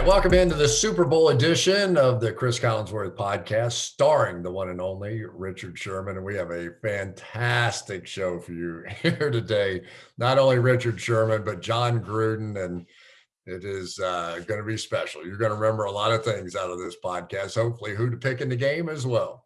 right, welcome into the Super Bowl edition of the Chris Collinsworth podcast, starring the one and only Richard Sherman. And we have a fantastic show for you here today. Not only Richard Sherman, but Jon Gruden. And it is going to be special. You're going to remember a lot of things out of this podcast, hopefully who to pick in the game as well.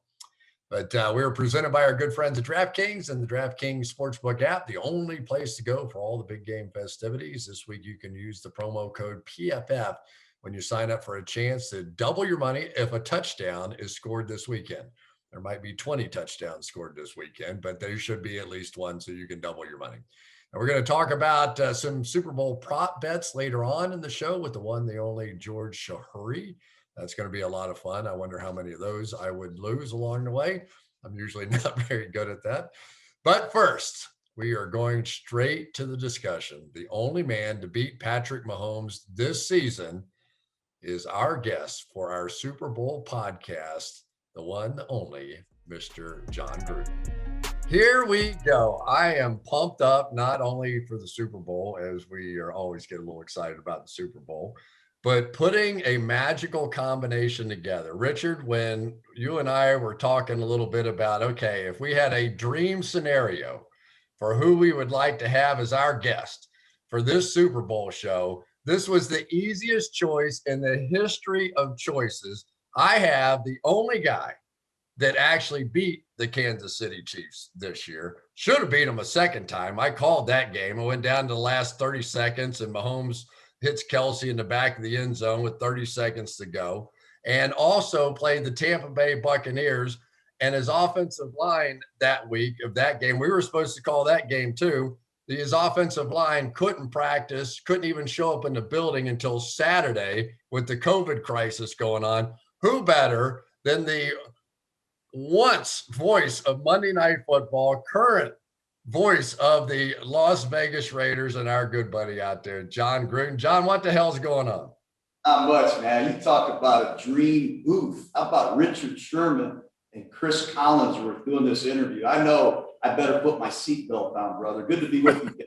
But we are presented by our good friends at DraftKings and the DraftKings Sportsbook app, the only place to go for all the big game festivities. This week, you can use the promo code PFF when you sign up for a chance to double your money if a touchdown is scored this weekend. There might be 20 touchdowns scored this weekend, but there should be at least one so you can double your money. And we're going to talk about some Super Bowl prop bets later on in the show with the one, the only George Shahuri. That's going to be a lot of fun. I wonder how many of those I would lose along the way. I'm usually not very good at that. But first, we are going straight to the discussion. The only man to beat Patrick Mahomes this season is our guest for our Super Bowl podcast, the one, the only, Mr. Jon Gruden. Here we go. I am pumped up, not only for the Super Bowl, as we are always get a little excited about the Super Bowl, but putting a magical combination together. Richard, when you and I were talking a little bit about, okay, if we had a dream scenario for who we would like to have as our guest for this Super Bowl show, this was the easiest choice in the history of choices. I have the only guy that actually beat the Kansas City Chiefs this year. Should have beat them a second time. I called that game. I went down to the last 30 seconds and Mahomes hits Kelsey in the back of the end zone with 30 seconds to go. And also played the Tampa Bay Buccaneers and his offensive line that week of that game. We were supposed to call that game too. His offensive line couldn't practice, couldn't even show up in the building until Saturday with the COVID crisis going on. Who better than the once voice of Monday Night Football, current voice of the Las Vegas Raiders, and our good buddy out there, Jon Gruden. Jon, what the hell's going on? Not much, man. You talk about a dream booth. How about Richard Sherman and Cris Collinsworth doing this interview? I know I better put my seatbelt on, brother. Good to be with you.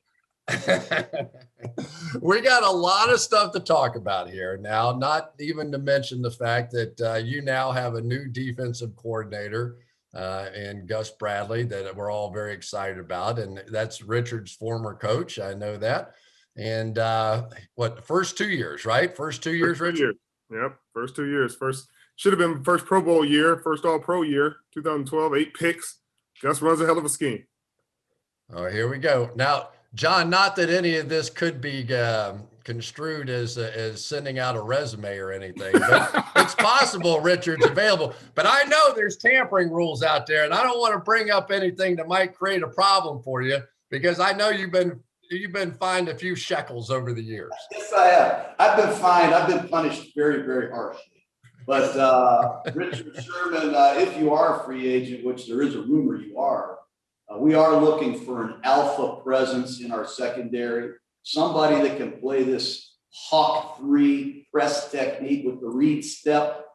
We got a lot of stuff to talk about here now, not even to mention the fact that you now have a new defensive coordinator in Gus Bradley that we're all very excited about. And that's Richard's former coach. I know that. And the first 2 years, right? First 2 years, Richard? Yep, first 2 years. Should have been first Pro Bowl year, first All-Pro year, 2012, 8 picks. Gus runs a hell of a scheme. Oh, here we go. Now, Jon, not that any of this could be construed as sending out a resume or anything, but it's possible Richard's available. But I know there's tampering rules out there, and I don't want to bring up anything that might create a problem for you because I know you've been fined a few shekels over the years. Yes, I have. I've been fined. I've been punished very, very harshly. But Richard Sherman, if you are a free agent, which there is a rumor you are, we are looking for an alpha presence in our secondary, somebody that can play this Hawk 3 press technique with the read step.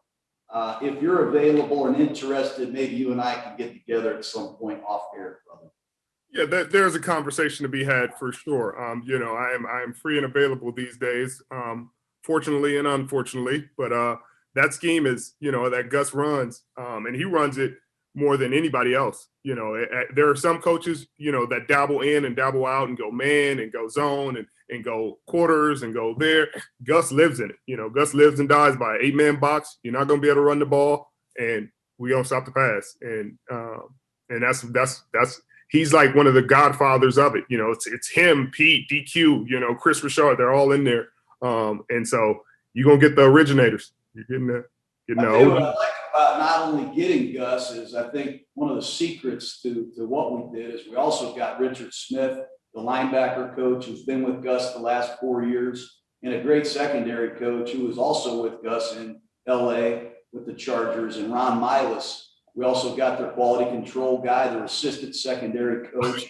If you're available and interested, maybe you and I can get together at some point off air, brother. Yeah, there's a conversation to be had for sure. I am free and available these days, fortunately and unfortunately. But that scheme is, that Gus runs, and he runs it more than anybody else. There are some coaches, that dabble in and dabble out and go man and go zone and go quarters and go there. Gus lives in it. Gus lives and dies by an 8-man box. You're not going to be able to run the ball, and we don't stop the pass. And that's he's like one of the godfathers of it. It's him, Pete, DQ, Chris Richard. They're all in there. And so you're going to get the originators. You're getting the, What I like about not only getting Gus is I think one of the secrets to what we did is we also got Richard Smith, the linebacker coach who's been with Gus the last 4 years, and a great secondary coach who was also with Gus in LA with the Chargers, and Ron Milas. We also got their quality control guy, their assistant secondary coach.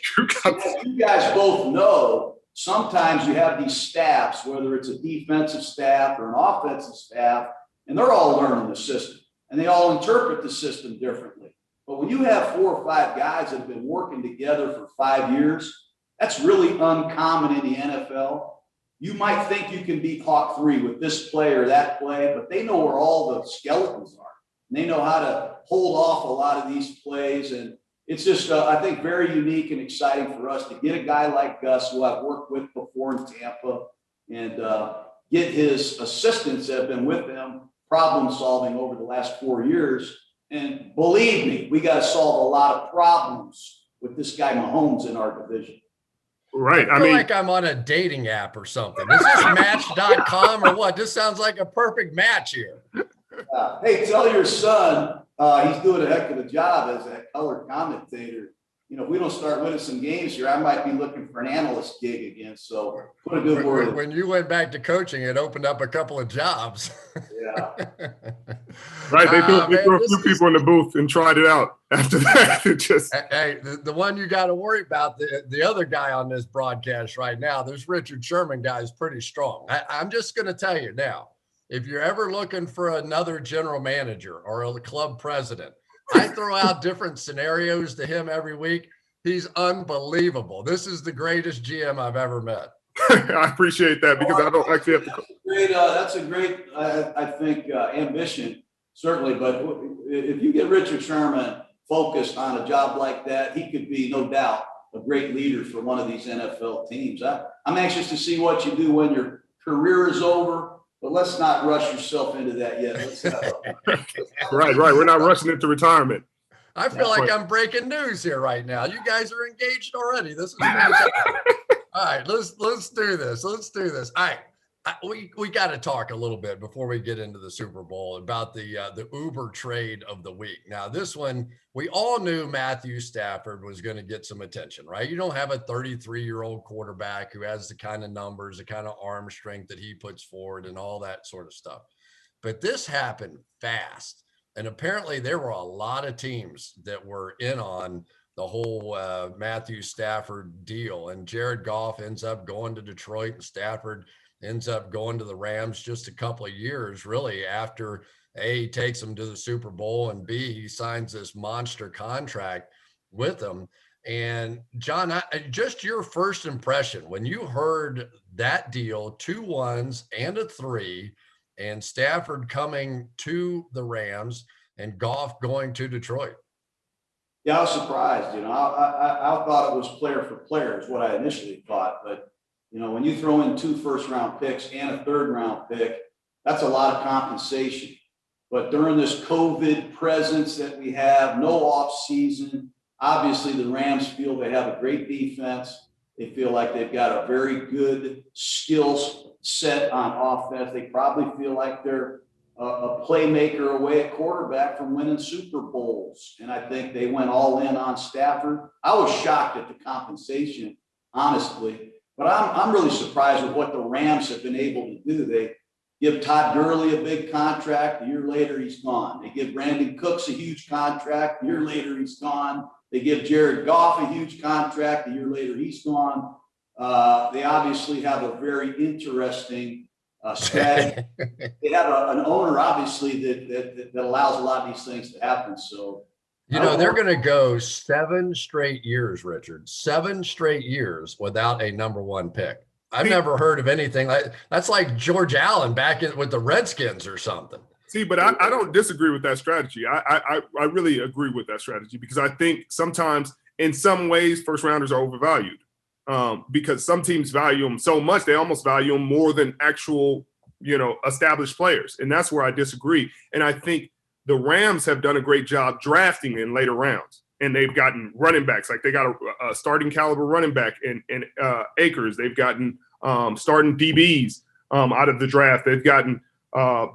As you guys both know, sometimes you have these staffs, whether it's a defensive staff or an offensive staff, and they're all learning the system, and they all interpret the system differently. But when you have 4 or 5 guys that have been working together for 5 years, that's really uncommon in the NFL. you might think you can beat Hawk 3 with this play or that play, but they know where all the skeletons are. And they know how to hold off a lot of these plays. And it's just, I think, very unique and exciting for us to get a guy like Gus, who I've worked with before in Tampa, and get his assistants that have been with him problem solving over the last 4 years. And believe me, we got to solve a lot of problems with this guy Mahomes in our division. Right. I feel like I'm on a dating app or something. Is this Match.com or what? This sounds like a perfect match here. Hey, tell your son he's doing a heck of a job as a color commentator. You know, if we don't start winning some games here, I might be looking for an analyst gig again. So put a good word. When you went back to coaching, it opened up a couple of jobs. Yeah. Right. They threw a few people in the booth and tried it out after that. Hey, the one you got to worry about, the other guy on this broadcast right now, this Richard Sherman guy is pretty strong. I'm just going to tell you now, if you're ever looking for another general manager or a club president, I throw out different scenarios to him every week. He's unbelievable. This is the greatest GM I've ever met. I appreciate that because I don't actually have to. That's a great, I think, ambition, certainly. But if you get Richard Sherman focused on a job like that, he could be, no doubt, a great leader for one of these NFL teams. I'm anxious to see what you do when your career is over. But let's not rush yourself into that yet. Right. We're not rushing into retirement. I feel like I'm breaking news here right now. You guys are engaged already. This is fantastic. All right, let's do this. Let's do this. All right, we got to talk a little bit before we get into the Super Bowl about the Uber trade of the week. Now, this one, we all knew Matthew Stafford was going to get some attention, right? You don't have a 33-year-old quarterback who has the kind of numbers, the kind of arm strength that he puts forward and all that sort of stuff. But this happened fast. And apparently there were a lot of teams that were in on the whole Matthew Stafford deal. And Jared Goff ends up going to Detroit, and Stafford ends up going to the Rams just a couple of years, really, after A, he takes them to the Super Bowl, and B, he signs this monster contract with them. And Jon, just your first impression when you heard that deal, 2 1s and a 3, and Stafford coming to the Rams and Goff going to Detroit. Yeah, I was surprised. You know, I thought it was player for player is what I initially thought. But, you know, when you throw in 2 first-round picks and a 3rd-round pick, that's a lot of compensation. But during this COVID presence that we have, no off season, obviously the Rams feel they have a great defense. They feel like they've got a very good skills set on offense. They probably feel like they're a playmaker away at quarterback from winning Super Bowls. And I think they went all in on Stafford. I was shocked at the compensation, honestly. But I'm really surprised with what the Rams have been able to do. They give Todd Gurley a big contract. A year later, he's gone. They give Brandon Cooks a huge contract. A year later, he's gone. They give Jared Goff a huge contract. A year later, he's gone. They obviously have a very interesting strategy. They have an owner, obviously, that allows a lot of these things to happen. So, you know, they're going to go 7 straight years, Richard, 7 straight years without a number 1 pick. I've never heard of anything like that's, like George Allen back with the Redskins or something. See, but I don't disagree with that strategy. I really agree with that strategy because I think sometimes in some ways first rounders are overvalued because some teams value them so much they almost value them more than actual, you know, established players. And that's where I disagree. And I think the Rams have done a great job drafting in later rounds. And they've gotten running backs, like they got a starting caliber running back in Akers. They've gotten starting DBs out of the draft. They've gotten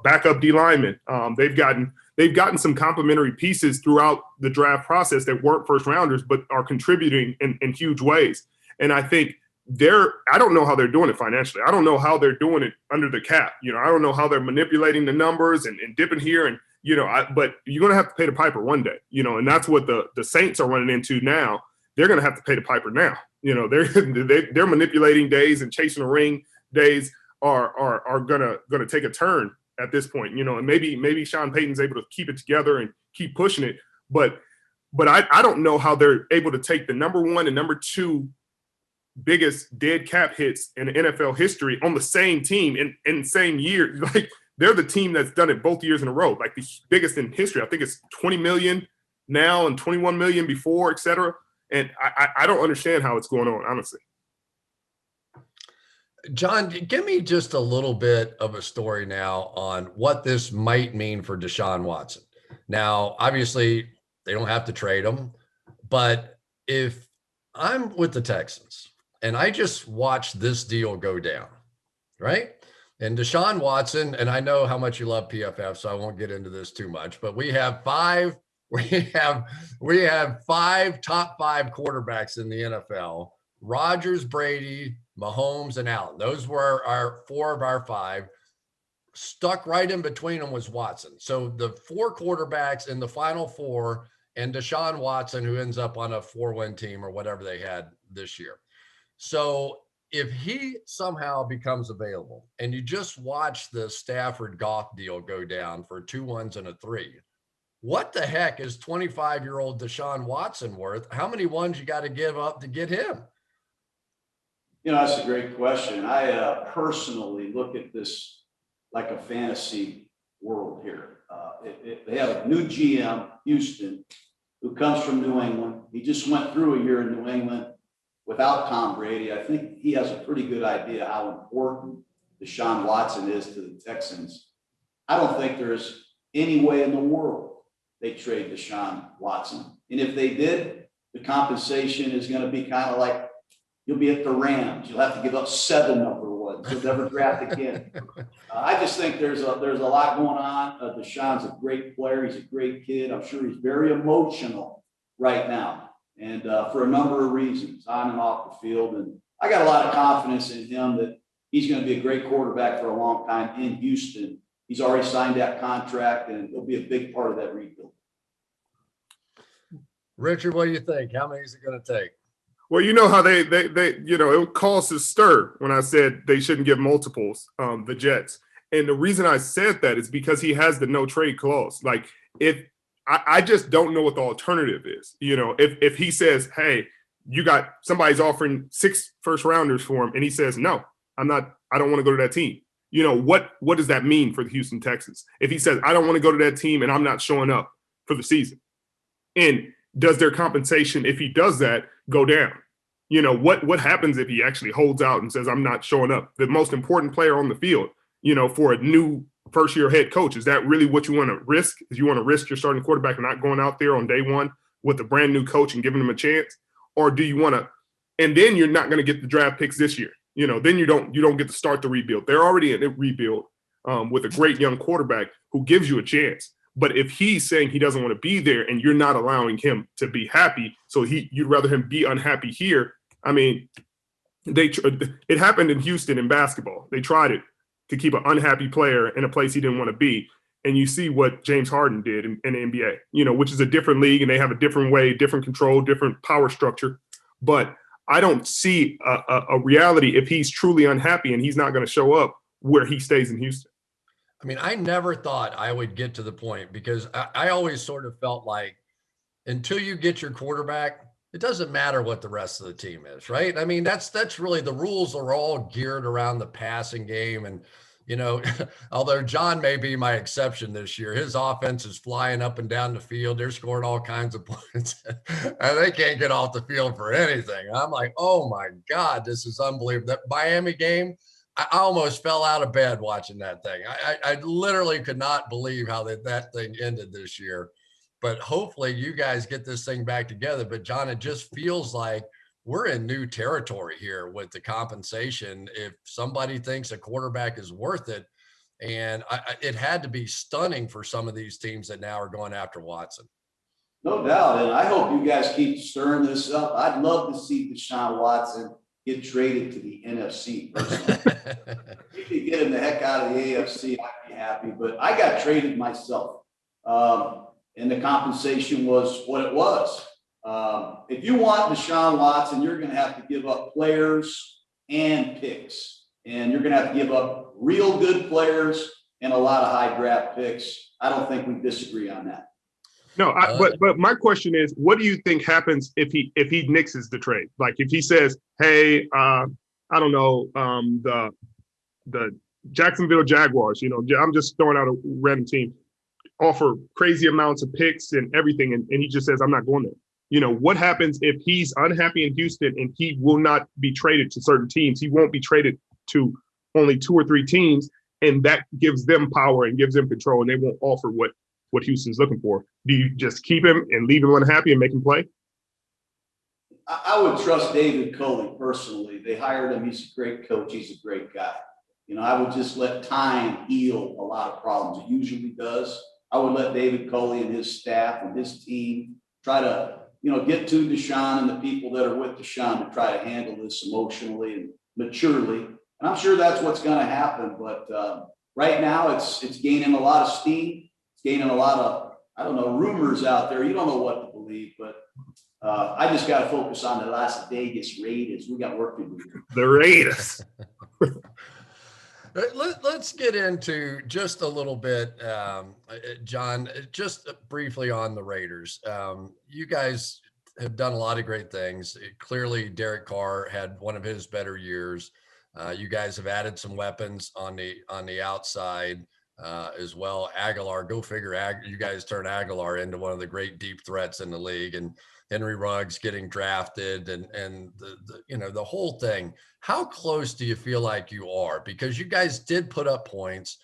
backup D linemen. They've gotten some complementary pieces throughout the draft process that weren't first rounders, but are contributing in huge ways. And I think I don't know how they're doing it financially. I don't know how they're doing it under the cap. You know, I don't know how they're manipulating the numbers and dipping here and, you know, but you're going to have to pay the piper one day, you know, and that's what the Saints are running into now. They're going to have to pay the piper now. You know, they're manipulating days and chasing a ring days are gonna take a turn at this point, you know, and maybe Sean Payton's able to keep it together and keep pushing it. But I don't know how they're able to take the number 1 and number 2 biggest dead cap hits in NFL history on the same team in the same year. Like, they're the team that's done it both years in a row, like the biggest in history. I think it's 20 million now and 21 million before, et cetera. And I don't understand how it's going on, honestly. Jon, give me just a little bit of a story now on what this might mean for Deshaun Watson. Now, obviously, they don't have to trade him, but if I'm with the Texans and I just watch this deal go down, right? And Deshaun Watson, and I know how much you love PFF, so I won't get into this too much, but we have five top five quarterbacks in the NFL: Rodgers, Brady, Mahomes, and Allen. Those were our four of our five. Stuck right in between them was Watson. So the four quarterbacks in the final four, and Deshaun Watson, who ends up on a 4-win team or whatever they had this year. So if he somehow becomes available, and you just watch the Stafford Goff deal go down for 2 1s and a 3, what the heck is 25-year-old Deshaun Watson worth? How many ones you got to give up to get him? That's a great question. I personally look at this like a fantasy world here. They have a new GM, Houston, who comes from New England. He just went through a year in New England without Tom Brady. I think he has a pretty good idea how important Deshaun Watson is to the Texans. I don't think there's any way in the world they trade Deshaun Watson. And if they did, the compensation is going to be kind of like, you'll be at the Rams. You'll have to give up 7 number ones. You'll never draft again. I just think there's a lot going on. Deshaun's a great player. He's a great kid. I'm sure he's very emotional right now, and for a number of reasons, on and off the field. And I got a lot of confidence in him that he's going to be a great quarterback for a long time in Houston. He's already signed that contract, and he'll be a big part of that rebuild. Richard, what do you think? How many is it going to take? Well, you know how they it caused a stir when I said they shouldn't give multiples, the Jets. And the reason I said that is because he has the no trade clause. Like, if I just don't know what the alternative is. If he says, hey, you got somebody's offering 6 first-rounders for him, and he says, no, I don't want to go to that team. What does that mean for the Houston Texans? If he says, I don't want to go to that team and I'm not showing up for the season, and does their compensation, if he does that, go down? What happens if he actually holds out and says, I'm not showing up? The most important player on the field, for a new first-year head coach, is that really what you want to risk? Is you want to risk your starting quarterback not going out there on day one with a brand new coach and giving him a chance? Or do you want to, and then you're not going to get the draft picks this year. Then you don't get to start the rebuild. They're already in a rebuild with a great young quarterback who gives you a chance. But if he's saying he doesn't want to be there and you're not allowing him to be happy, so you'd rather him be unhappy here. I mean, it happened in Houston in basketball. They tried it to keep an unhappy player in a place he didn't want to be. And you see what James Harden did in the NBA, which is a different league, and they have a different way, different control, different power structure. But I don't see a reality if he's truly unhappy and he's not going to show up where he stays in Houston. I mean, I never thought I would get to the point, because I always sort of felt like until you get your quarterback, it doesn't matter what the rest of the team is, right? I mean, that's really, the rules are all geared around the passing game. And, although Jon may be my exception this year, his offense is flying up and down the field. They're scoring all kinds of points and they can't get off the field for anything. I'm like, oh my God, this is unbelievable. That Miami game, I almost fell out of bed watching that thing. I literally could not believe how that thing ended this year. But hopefully you guys get this thing back together. But Jon, it just feels like we're in new territory here with the compensation. If somebody thinks a quarterback is worth it, and it had to be stunning for some of these teams that now are going after Watson. No doubt. And I hope you guys keep stirring this up. I'd love to see Deshaun Watson get traded to the NFC personally. If you could get him the heck out of the AFC, I'd be happy. But I got traded myself. And the compensation was what it was. If you want Deshaun Watson, you're going to have to give up players and picks. And you're going to have to give up real good players and a lot of high draft picks. I don't think we disagree on that. No, but my question is, what do you think happens if he nixes the trade? Like if he says, "Hey, I don't know, the Jacksonville Jaguars, I'm just throwing out a random team, offer crazy amounts of picks and everything," and he just says, "I'm not going there." What happens if he's unhappy in Houston and he will not be traded to certain teams? He won't be traded to only 2 or 3 teams, and that gives them power and gives them control, and they won't offer what Houston's looking for. Do you just keep him and leave him unhappy and make him play? I would trust David Culley personally. They hired him. He's a great coach. He's a great guy. I would just let time heal a lot of problems. It usually does. I would let David Culley and his staff and his team try to, get to Deshaun and the people that are with Deshaun to try to handle this emotionally and maturely. And I'm sure that's what's going to happen. But right now it's gaining a lot of steam. It's gaining a lot of, rumors out there. You don't know what to believe, but I just got to focus on the Las Vegas Raiders. We got work to do. The Raiders. Let's get into just a little bit, Jon, just briefly on the Raiders. You guys have done a lot of great things. Clearly, Derek Carr had one of his better years. You guys have added some weapons on the outside as well. Aguilar, go figure. You guys turn Aguilar into one of the great deep threats in the league, and Henry Ruggs getting drafted, and the whole thing. How close do you feel like you are? Because you guys did put up points.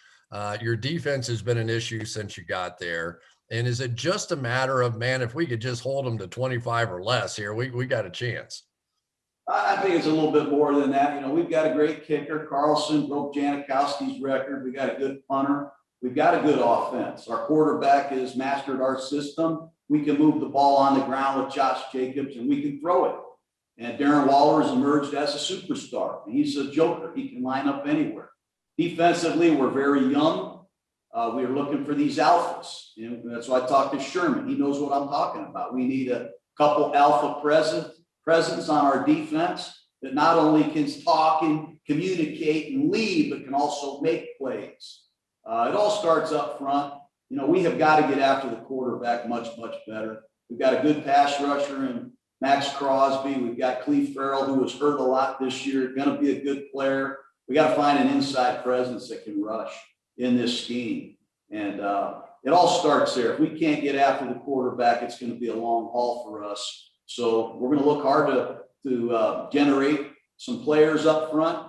Your defense has been an issue since you got there. And is it just a matter of, man, if we could just hold them to 25 or less here, we got a chance? I think it's a little bit more than that. We've got a great kicker. Carlson broke Janikowski's record. We got a good punter. We've got a good offense. Our quarterback has mastered our system. We can move the ball on the ground with Josh Jacobs, and we can throw it. And Darren Waller has emerged as a superstar. He's a joker. He can line up anywhere. Defensively, we're very young. We are looking for these alphas. That's why I talked to Sherman. He knows what I'm talking about. We need a couple alpha presence on our defense that not only can talk and communicate and lead, but can also make plays. It all starts up front. We have got to get after the quarterback much, much better. We've got a good pass rusher in Max Crosby. We've got Cleve Farrell, who was hurt a lot this year, going to be a good player. We got to find an inside presence that can rush in this scheme. And it all starts there. If we can't get after the quarterback, it's going to be a long haul for us. So we're going to look hard to generate some players up front.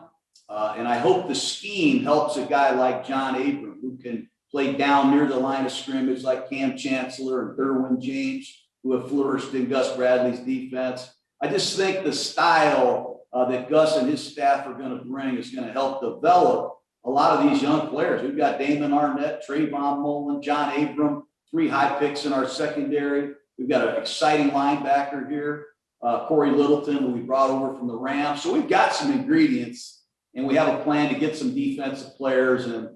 And I hope the scheme helps a guy like John Abram, who can play down near the line of scrimmage like Cam Chancellor and Derwin James, who have flourished in Gus Bradley's defense. I just think the style that Gus and his staff are going to bring is going to help develop a lot of these young players. We've got Damon Arnett, Trayvon Mullen, John Abram, 3 high picks in our secondary. We've got an exciting linebacker here, Corey Littleton, who we brought over from the Rams. So we've got some ingredients, and we have a plan to get some defensive players, and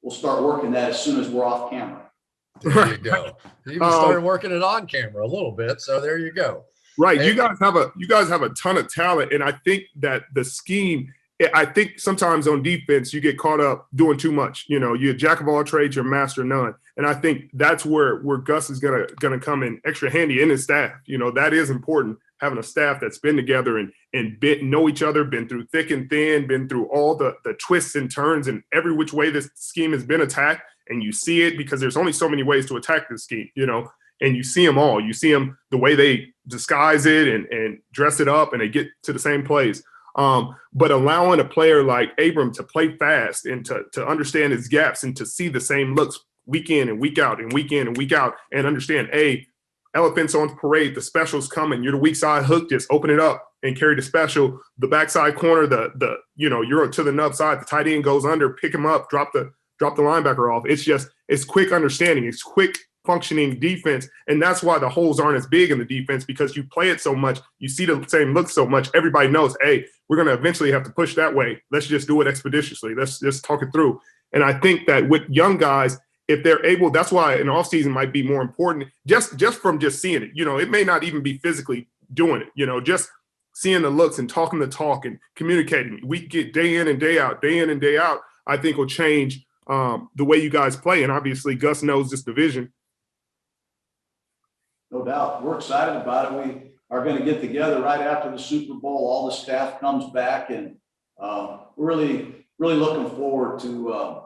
we'll start working that as soon as we're off camera. There you go. You even started working it on camera a little bit, so there you go. Right. And you guys have a ton of talent, and I think that the scheme. I think sometimes on defense you get caught up doing too much. You're a jack of all trades, you're a master of none, and I think that's where Gus is gonna come in extra handy in his staff. That is important, having a staff that's been together and know each other, been through thick and thin, been through all the twists and turns and every which way this scheme has been attacked. And you see it because there's only so many ways to attack this scheme, and you see them all. You see them the way they disguise it and dress it up, and they get to the same place. But allowing a player like Abram to play fast and to understand his gaps and to see the same looks week in and week out and week in and week out and understand, elephants on parade, the special's coming. You're the weak side hook, just open it up and carry the special. The backside corner, you're to the nub side, the tight end goes under, pick him up, drop the linebacker off. It's quick understanding. It's quick functioning defense. And that's why the holes aren't as big in the defense, because you play it so much, you see the same look so much. Everybody knows, we're going to eventually have to push that way. Let's just do it expeditiously. Let's just talk it through. And I think that with young guys, if they're able, that's why an offseason might be more important, just from just seeing it. It may not even be physically doing it, just seeing the looks and talking the talk and communicating. We get day in and day out, I think will change the way you guys play. And obviously Gus knows this division. No doubt. We're excited about it. We are going to get together right after the Super Bowl. All the staff comes back, and we're really looking forward to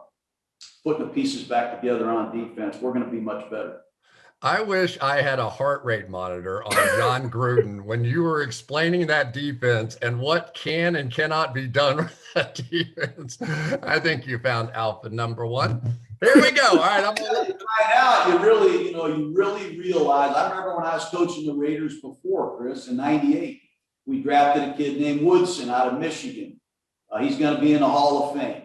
putting the pieces back together on defense. We're going to be much better. I wish I had a heart rate monitor on Jon Gruden when you were explaining that defense and what can and cannot be done with that defense. I think you found alpha number one. Here we go. All right, I'm gonna try it out. You really realize. I remember when I was coaching the Raiders before, Chris, in '98, we drafted a kid named Woodson out of Michigan. He's going to be in the Hall of Fame.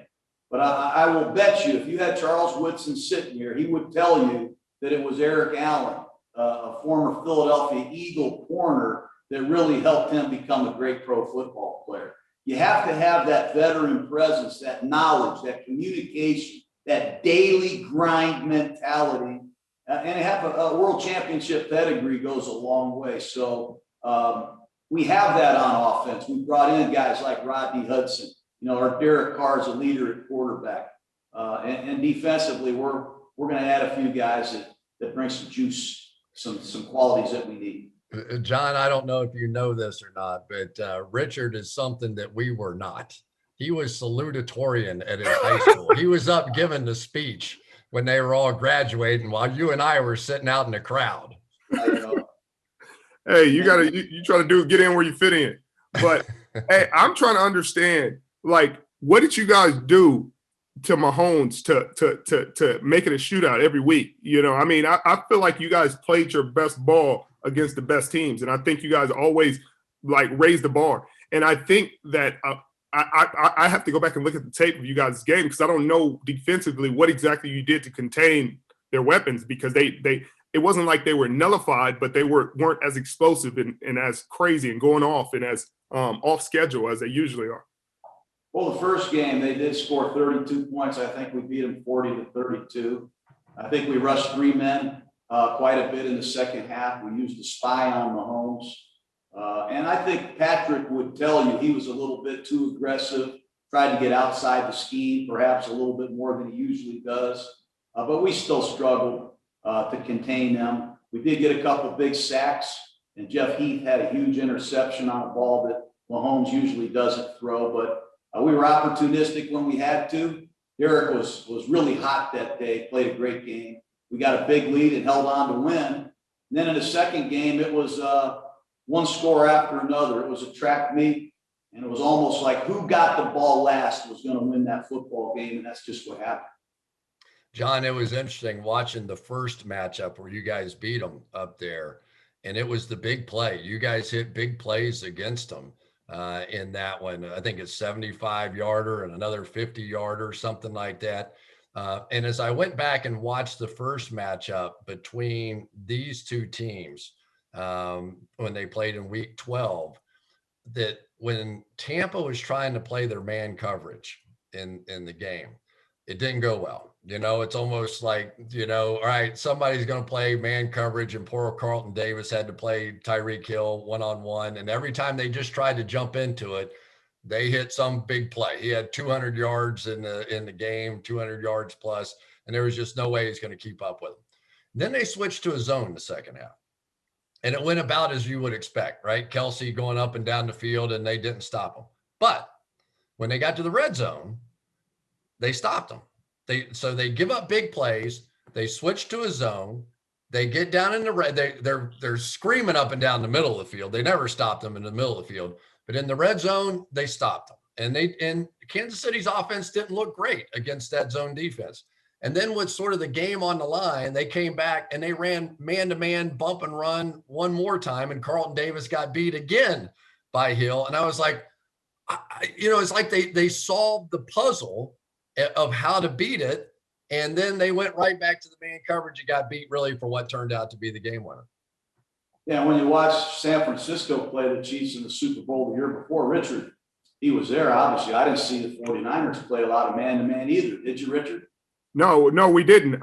But I will bet you, if you had Charles Woodson sitting here, he would tell you that it was Eric Allen, a former Philadelphia Eagle corner, that really helped him become a great pro football player. You have to have that veteran presence, that knowledge, that communication, that daily grind mentality, and have a world championship pedigree goes a long way. So we have that on offense. We brought in guys like Rodney Hudson, or Derek Carr is a leader at quarterback. And defensively, we're going to add a few guys that bring some juice, some qualities that we need. John, I don't know if you know this or not, but Richard is something that we were not. He was salutatorian at his high school. He was up giving the speech when they were all graduating while you and I were sitting out in the crowd. I know. Hey, you try to get in where you fit in. But hey, I'm trying to understand, like, what did you guys do to Mahomes to make it a shootout every week? I mean, I feel like you guys played your best ball against the best teams. And I think you guys always raise the bar. And I think that I have to go back and look at the tape of you guys' game, because I don't know defensively what exactly you did to contain their weapons, because it wasn't like they were nullified, but they weren't as explosive and as crazy and going off and as off schedule as they usually are. Well, the first game, they did score 32 points. I think we beat them 40-32. I think we rushed 3 men quite a bit in the second half. We used a spy on Mahomes. And I think Patrick would tell you he was a little bit too aggressive, tried to get outside the scheme, perhaps a little bit more than he usually does. But we still struggled to contain them. We did get a couple big sacks, and Jeff Heath had a huge interception on a ball that Mahomes usually doesn't throw. But we were opportunistic when we had to. Derek was really hot that day, played a great game. We got a big lead and held on to win. And then in the second game, it was one score after another. It was a track meet, and it was almost like who got the ball last was going to win that football game, and that's just what happened. John, it was interesting watching the first matchup where you guys beat them up there, and it was the big play. You guys hit big plays against them in that one. I think it's 75-yarder and another 50-yarder, something like that. And as I went back and watched the first matchup between these two teams when they played in week 12, that when Tampa was trying to play their man coverage in the game, it didn't go well. It's almost like, all right, somebody's going to play man coverage, and poor Carlton Davis had to play Tyreek Hill one-on-one. And every time they just tried to jump into it, they hit some big play. He had 200 yards in the game, 200 yards plus, and there was just no way he's going to keep up with him. Then they switched to a zone in the second half, and it went about as you would expect, right? Kelsey going up and down the field, and they didn't stop him. But when they got to the red zone, they stopped them. So they give up big plays. They switch to a zone. They get down in the red. They're screaming up and down the middle of the field. They never stopped them in the middle of the field. But in the red zone, they stopped them. And Kansas City's offense didn't look great against that zone defense. And then with sort of the game on the line, they came back and they ran man-to-man bump and run one more time, and Carlton Davis got beat again by Hill. And I was like, it's like they solved the puzzle of how to beat it. And then they went right back to the man coverage and got beat really for what turned out to be the game winner. Yeah, when you watch San Francisco play the Chiefs in the Super Bowl the year before, Richard, he was there, obviously. I didn't see the 49ers play a lot of man-to-man either. Did you, Richard? No, we didn't.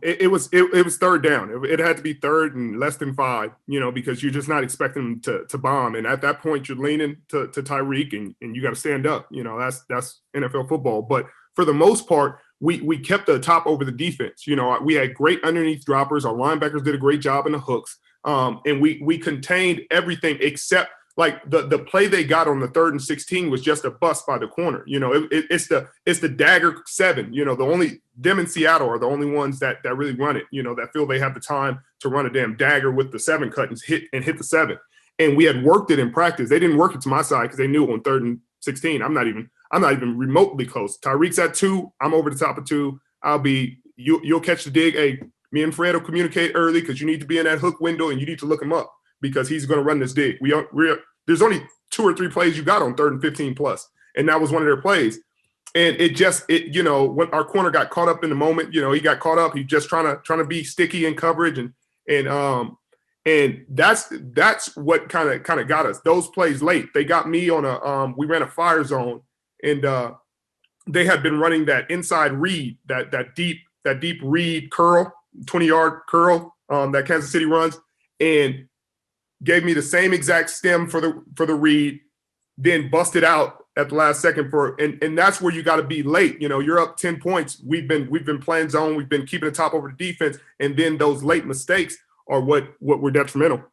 It was third down. It had to be third and less than 5, because you're just not expecting them to bomb. And at that point, you're leaning to Tyreek, and you got to stand up. That's NFL football. But for the most part, we kept the top over the defense. We had great underneath droppers. Our linebackers did a great job in the hooks. And we contained everything except like the play they got on the 3rd and 16 was just a bust by the corner. It's the dagger 7. The only them in Seattle are the only ones that really run it. That feel they have the time to run a damn dagger with the 7 cut and hit the 7. And we had worked it in practice. They didn't work it to my side because they knew on 3rd and 16 I'm not even remotely close. Tyreek's at 2. I'm over the top of 2. You'll catch the dig. Hey, me and Fred will communicate early because you need to be in that hook window and you need to look him up because he's going to run this dig. There's only 2 or 3 plays you got on 3rd and 15 plus, and that was one of their plays. And when our corner got caught up in the moment, he got caught up. He just trying to be sticky in coverage, and that's what kind of got us. Those plays late, they got me on we ran a fire zone, and they had been running that inside read, that deep read curl, 20-yard curl that Kansas City runs, and gave me the same exact stem for the read, then busted out at the last second and that's where you got to be late. You're up 10 points. We've been playing zone. We've been keeping the top over the defense, and then those late mistakes are what were detrimental.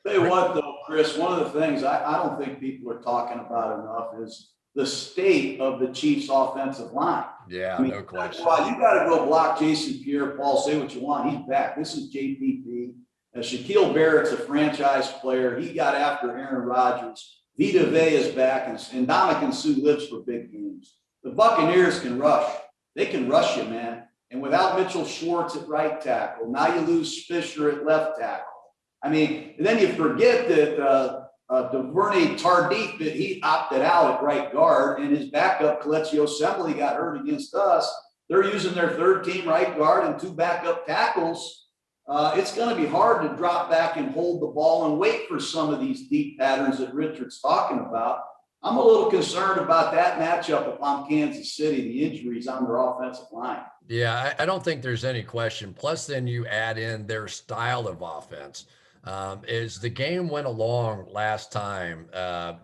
Tell you what, though, Chris, one of the things I don't think people are talking about enough is the state of the Chiefs' offensive line. Yeah, no question. Well, you got to go block Jason Pierre-Paul. Say what you want. He's back. This is JPP. Shaquille Barrett's a franchise player. He got after Aaron Rodgers. Vita Vea is back, and Ndamukong Suh lives for big games. The Buccaneers can rush. They can rush you, man. And without Mitchell Schwartz at right tackle, now you lose Fisher at left tackle. I mean, and then you forget that DuVernay Tardif, he opted out at right guard, and his backup, Coleccio Assembly, got hurt against us. They're using their 3rd-team right guard and 2 backup tackles. It's going to be hard to drop back and hold the ball and wait for some of these deep patterns that Richard's talking about. I'm a little concerned about that matchup if I'm Kansas City, the injuries on their offensive line. Yeah, I don't think there's any question. Plus, then you add in their style of offense. As the game went along last time,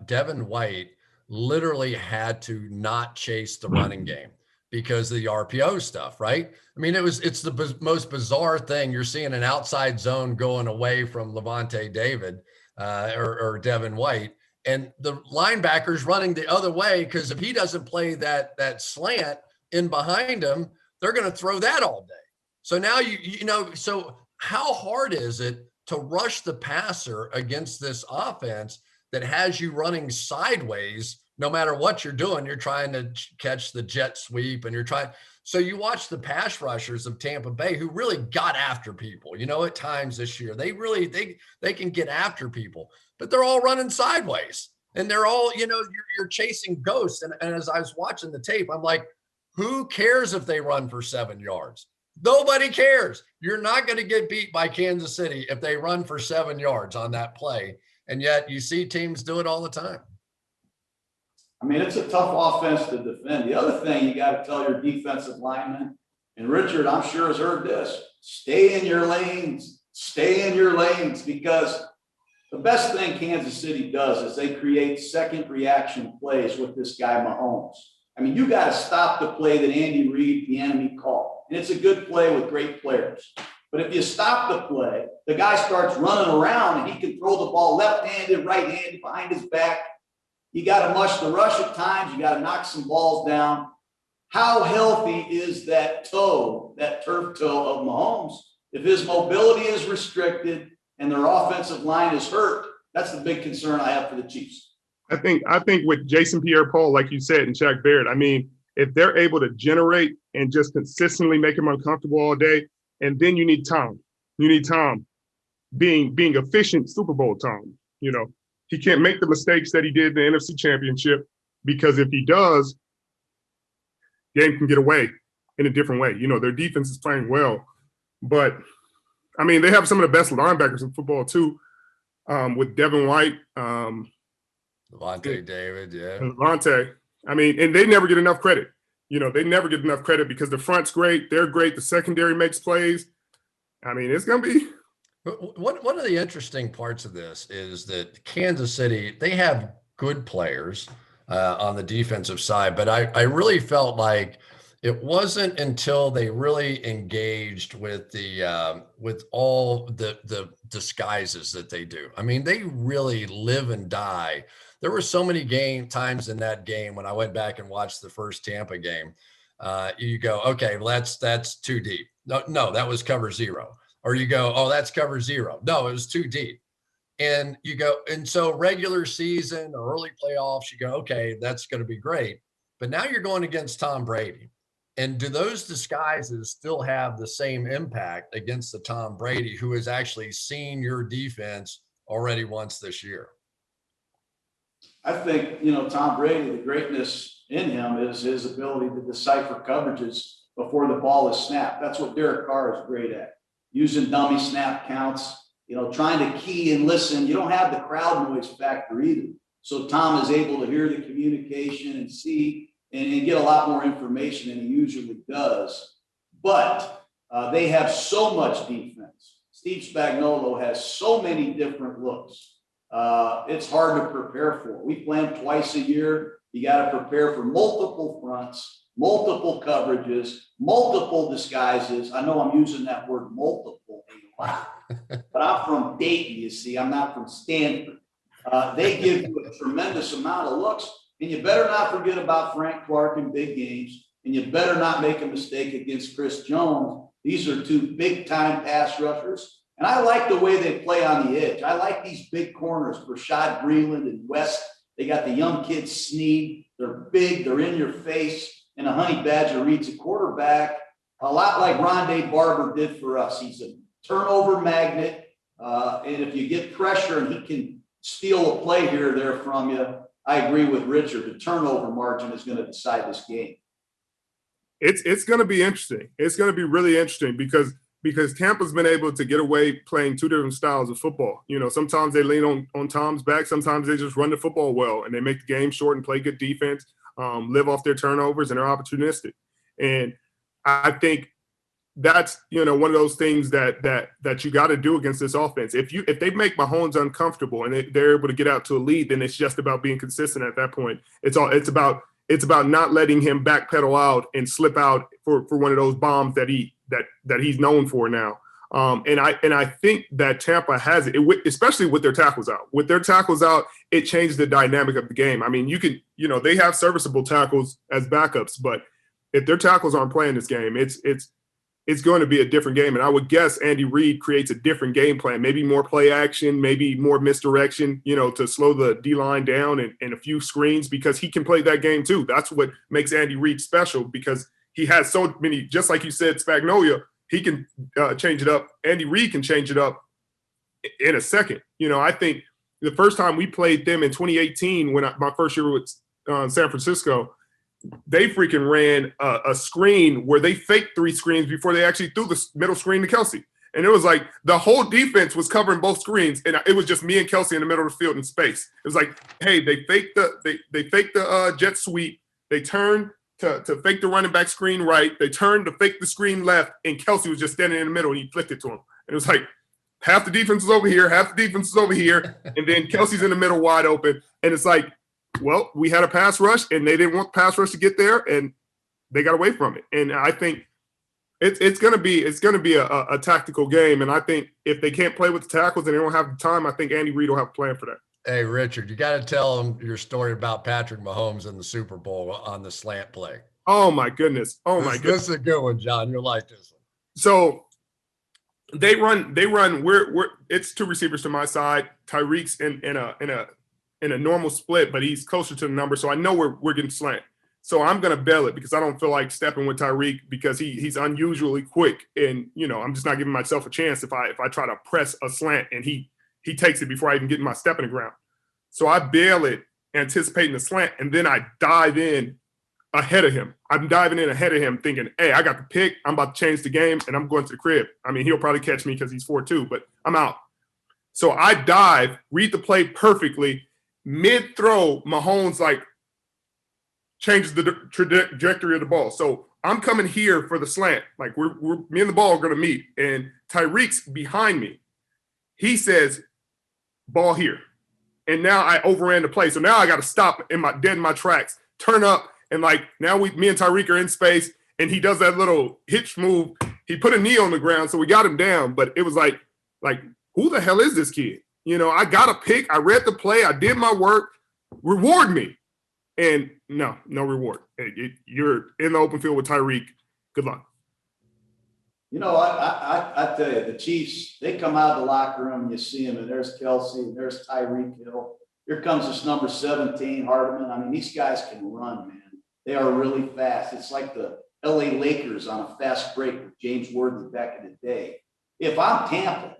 Devin White literally had to not chase the running game because of the RPO stuff, right? I mean, it's the most bizarre thing. You're seeing an outside zone going away from Levante David or Devin White, and the linebacker's running the other way because if he doesn't play that slant in behind him, they're going to throw that all day. So now so how hard is it to rush the passer against this offense that has you running sideways? No matter what you're doing, you're trying to catch the jet sweep and so you watch the pass rushers of Tampa Bay who really got after people, at times this year, they can get after people, but they're all running sideways and they're all, you're chasing ghosts. And as I was watching the tape, I'm like, who cares if they run for 7 yards? Nobody cares. You're not going to get beat by Kansas City if they run for 7 yards on that play. And yet you see teams do it all the time. I mean, it's a tough offense to defend. The other thing you got to tell your defensive linemen, and Richard, I'm sure, has heard this, stay in your lanes, because the best thing Kansas City does is they create second reaction plays with this guy Mahomes. I mean, you got to stop the play that Andy Reid, the enemy, called. And it's a good play with great players. But if you stop the play, the guy starts running around and he can throw the ball left-handed, right-handed, behind his back. You got to mush the rush at times. You got to knock some balls down. How healthy is that turf toe of Mahomes? If his mobility is restricted and their offensive line is hurt, that's the big concern I have for the Chiefs. I think with Jason Pierre-Paul, like you said, and Shaq Barrett, I mean, if they're able to generate and just consistently make him uncomfortable all day, and then you need Tom. You need Tom being efficient Super Bowl Tom. He can't make the mistakes that he did in the NFC Championship, because if he does, game can get away in a different way. Their defense is playing well, but I mean, they have some of the best linebackers in football too, with Devin White, Levante David, yeah. Levante. I mean, and they never get enough credit. They never get enough credit because the front's great. They're great. The secondary makes plays. I mean, it's going to be. One of the interesting parts of this is that Kansas City, they have good players on the defensive side, but I really felt like It wasn't until they really engaged with the with all the disguises that they do. I mean, they really live and die. There were so many times in that game when I went back and watched the first Tampa game. You go, okay, well, that's too deep. No, that was cover zero. Or you go, oh, that's cover zero. No, it was too deep. And you go, and so regular season or early playoffs, you go, okay, that's going to be great. But now you're going against Tom Brady. And do those disguises still have the same impact against the Tom Brady who has actually seen your defense already once this year? I think, Tom Brady, the greatness in him is his ability to decipher coverages before the ball is snapped. That's what Derek Carr is great at, using dummy snap counts, trying to key and listen. You don't have the crowd noise factor either. So Tom is able to hear the communication and see and get a lot more information than he usually does. But they have so much defense. Steve Spagnuolo has so many different looks. It's hard to prepare for. We play them twice a year. You got to prepare for multiple fronts, multiple coverages, multiple disguises. I know I'm using that word multiple a lot, but I'm from Dayton, you see. I'm not from Stanford. They give you a tremendous amount of looks, and you better not forget about Frank Clark in big games, and you better not make a mistake against Chris Jones. These are two big-time pass rushers. And I like the way they play on the edge. I like these big corners, Rashad Breeland and West. They got the young kid Snead. They're big. They're in your face. And a Honey Badger reads a quarterback a lot like Rondé Barber did for us. He's a turnover magnet. And if you get pressure and he can steal a play here or there from you, I agree with Richard. The turnover margin is going to decide this game. It's going to be interesting. It's going to be really interesting because Tampa's been able to get away playing two different styles of football. Sometimes they lean on Tom's back. Sometimes they just run the football well, and they make the game short and play good defense, live off their turnovers, and they're opportunistic. And I think that's, one of those things that you got to do against this offense. If they make Mahomes uncomfortable and they're able to get out to a lead, then it's just about being consistent at that point. It's about not letting him backpedal out and slip out for one of those bombs that he's known for now. And I think that Tampa has it, especially with their tackles out. With their tackles out, it changed the dynamic of the game. I mean, they have serviceable tackles as backups, but if their tackles aren't playing this game, it's going to be a different game. And I would guess Andy Reid creates a different game plan, maybe more play action, maybe more misdirection, to slow the D-line down and a few screens, because he can play that game too. That's what makes Andy Reid special, because he has so many, just like you said, Spagnuolo, he can change it up. Andy Reid can change it up in a second. I think the first time we played them in 2018, my first year with San Francisco, they freaking ran a screen where they faked 3 screens before they actually threw the middle screen to Kelsey. And it was like the whole defense was covering both screens, and it was just me and Kelsey in the middle of the field in space. It was like, hey, they faked the jet sweep. They turned to fake the running back screen right. They turned to fake the screen left, and Kelsey was just standing in the middle, and he flicked it to him. And it was like half the defense is over here, half the defense is over here, and then Kelsey's in the middle wide open. And it's like, well, we had a pass rush, and they didn't want pass rush to get there, and they got away from it. And I think it's going to be a tactical game. And I think if they can't play with the tackles and they don't have the time, I think Andy Reid will have a plan for that. Hey, Richard, you got to tell them your story about Patrick Mahomes in the Super Bowl on the slant play. Oh my goodness! This is a good one, John. You'll like this one. So they run. It's 2 receivers to my side. Tyreek's in a normal split, but he's closer to the number, so I know we're getting slant. So I'm gonna bail it because I don't feel like stepping with Tyreek because he's unusually quick, and I'm just not giving myself a chance if I try to press a slant and he takes it before I even get my step in the ground. So I bail it, anticipating the slant, and then I dive in ahead of him. I'm diving in ahead of him thinking, hey, I got the pick. I'm about to change the game, and I'm going to the crib. I mean, he'll probably catch me because he's 4'2", but I'm out. So I dive, read the play perfectly. Mid-throw, Mahomes, changes the trajectory of the ball. So I'm coming here for the slant. Like, me and the ball are going to meet. And Tyreek's behind me. He says, ball here. And now I overran the play. So now I got to stop dead in my tracks, turn up, and now me and Tyreek are in space, and he does that little hitch move. He put a knee on the ground, so we got him down. But it was like, who the hell is this kid? I got a pick. I read the play. I did my work. Reward me. And no reward. You're in the open field with Tyreek. Good luck. I tell you, the Chiefs, they come out of the locker room and you see them, and there's Kelsey, and there's Tyreek Hill. Here comes this number 17, Hardman. I mean, these guys can run, man. They are really fast. It's like the LA Lakers on a fast break with James Worthy back in the day. If I'm Tampa,